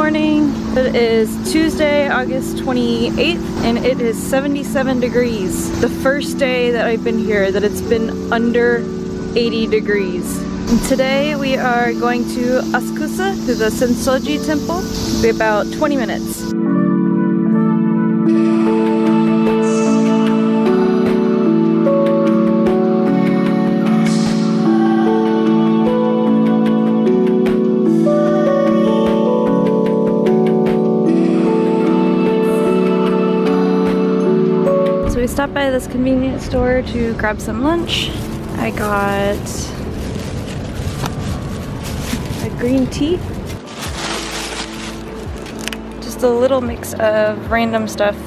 morning. It is Tuesday, August 28th, and it is 77 degrees. The first day that I've been here that it's been under 80 degrees. And today we are going to Asakusa, to the Sensoji temple. It'll be about 20 minutes. We stopped by this convenience store to grab some lunch. I got a green tea. Just a little mix of random stuff.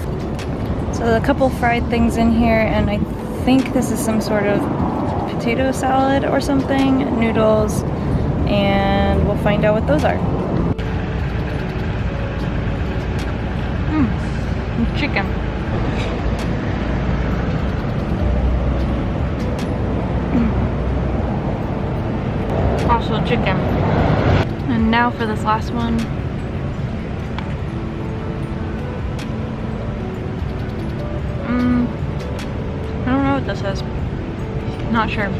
So a couple fried things in here, and I think this is some sort of potato salad or something, noodles, and we'll find out what those are. Chicken. Also chicken. And now for this last one. I don't know what this is. Not sure.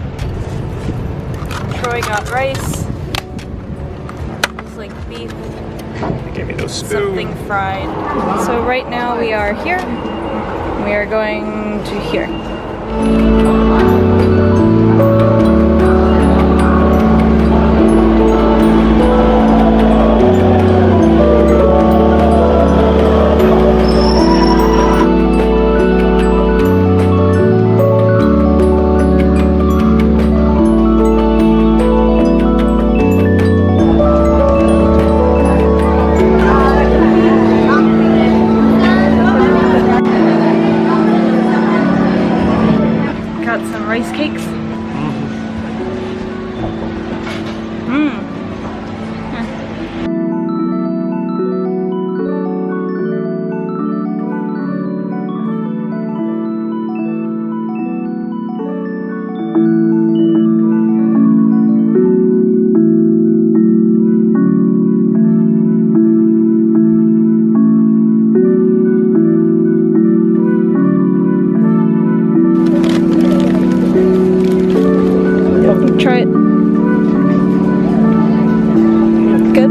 Troy got rice. Looks like beef. They gave me those spoons. Something fried. So right now we are here. We are going to here. Rice cakes. Try it. Good?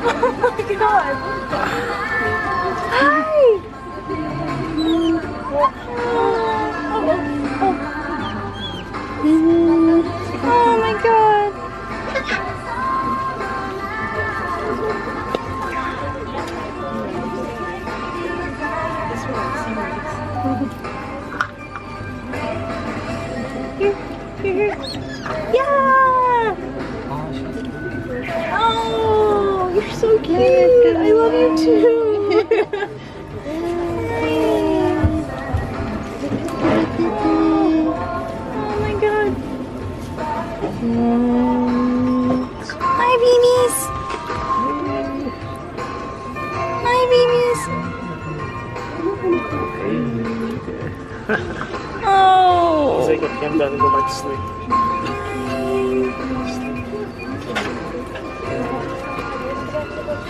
Oh my god! Hi! Oh my god! Here. Yeah! Oh, you're so cute! I love you too! Oh my god! Hi, babies! Hi, babies! Oh! Say go down and go back to sleep.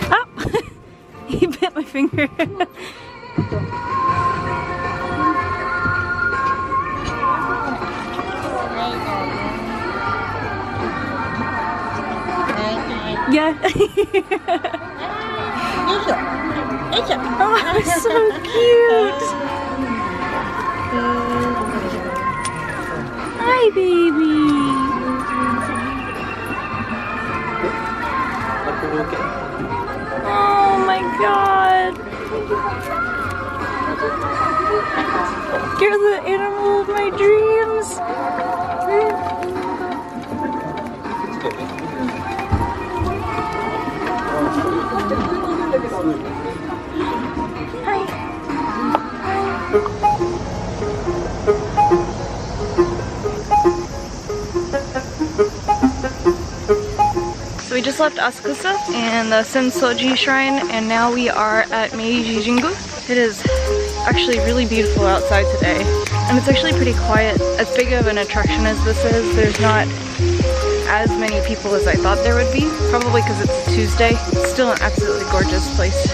Oh! He bit my finger. Yeah. Oh, so cute. Hi, baby. Oh my god. You're the animal of my dreams. Hi. So we just left Asakusa and the Sensoji shrine, and now we are at Meiji Jingu. It is actually really beautiful outside today, and it's actually pretty quiet. As big of an attraction as this is, there's not as many people as I thought there would be, probably because it's Tuesday. It's still an absolutely gorgeous place.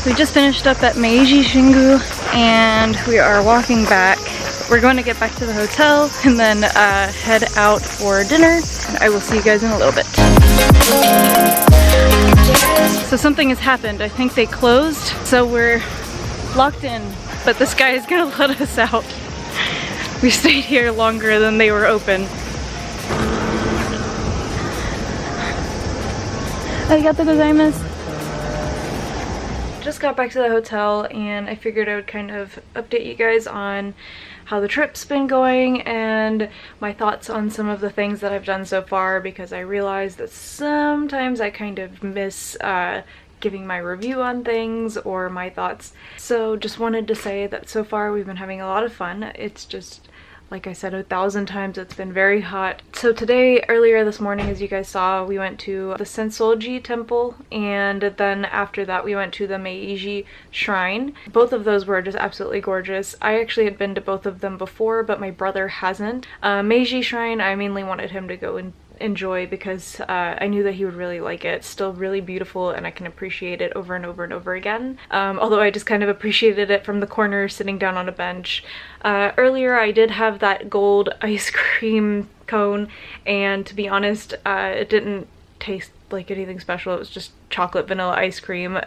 We just finished up at Meiji Jingu and we are walking back. We're going to get back to the hotel and then head out for dinner. And I will see you guys in a little bit. So something has happened. I think they closed, so we're locked in, but this guy is gonna let us out. We stayed here longer than they were open. Arigatou gozaimasu. Just got back to the hotel and I figured I would kind of update you guys on how the trip's been going and my thoughts on some of the things that I've done so far, because I realized that sometimes I kind of miss giving my review on things or my thoughts. So just wanted to say that so far we've been having a lot of fun. It's just, like I said 1,000 times, it's been very hot. So today, earlier this morning, as you guys saw, we went to the Sensoji temple, and then after that we went to the Meiji shrine. Both of those were just absolutely gorgeous. I actually had been to both of them before, but my brother hasn't. Meiji shrine, I mainly wanted him to go and enjoy because I knew that he would really like it. It's still really beautiful and I can appreciate it over and over and over again. Although I just kind of appreciated it from the corner sitting down on a bench. Earlier I did have that gold ice cream cone, and to be honest, it didn't taste like anything special. It was just chocolate vanilla ice cream.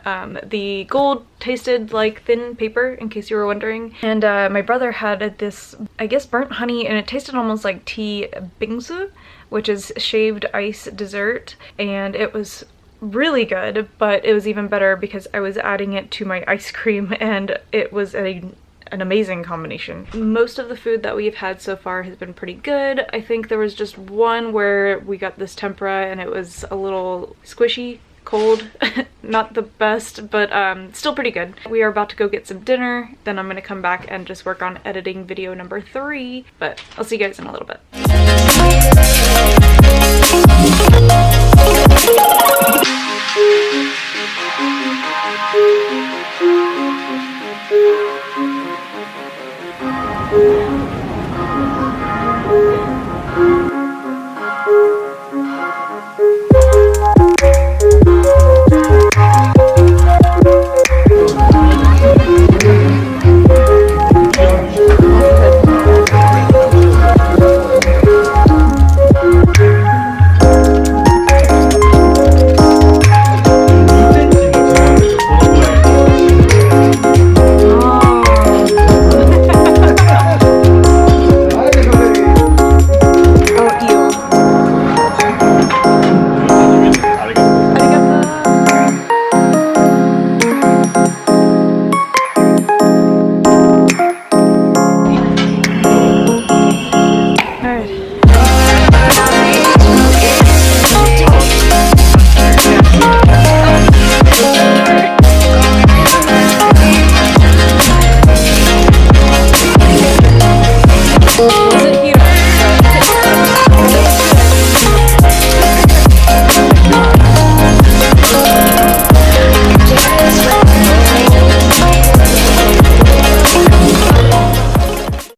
The gold tasted like thin paper, in case you were wondering. And my brother had this, I guess, burnt honey, and it tasted almost like tea bingsu, which is shaved ice dessert, and it was really good, but it was even better because I was adding it to my ice cream and it was an amazing combination. Most of the food that we've had so far has been pretty good. I think there was just one where we got this tempura and it was a little squishy. cold. Not the best, but still pretty good. We are about to go get some dinner, then I'm gonna come back and just work on editing video number 3, but I'll see you guys in a little bit.